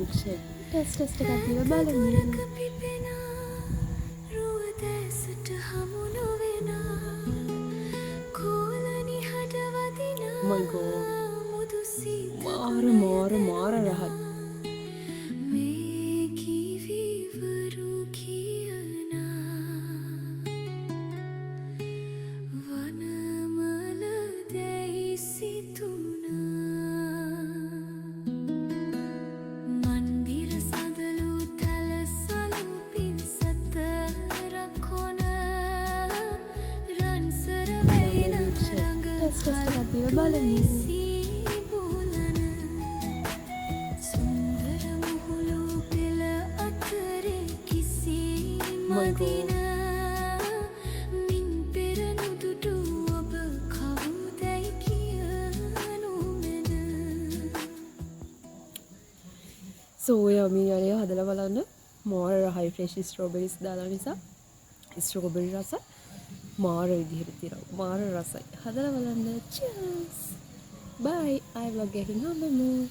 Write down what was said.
milkshake. Test එකක් දීලා බලමු. Oh my god. මාර රහත්. ටෙස්ට් එකක් දීලා බලමු. My god. So yummy අනේ හදලා බලන්න. මාර හයි ෆ්‍රෙෂ් ස්ට්‍රෝබෙරිස් දාලා නිසා ස්ට්‍රෝබෙරි රස මාර විදිහට තියෙනවා. මාර රසයි. හදලා බලන්න. Cheers. Bye. I vlog getting home.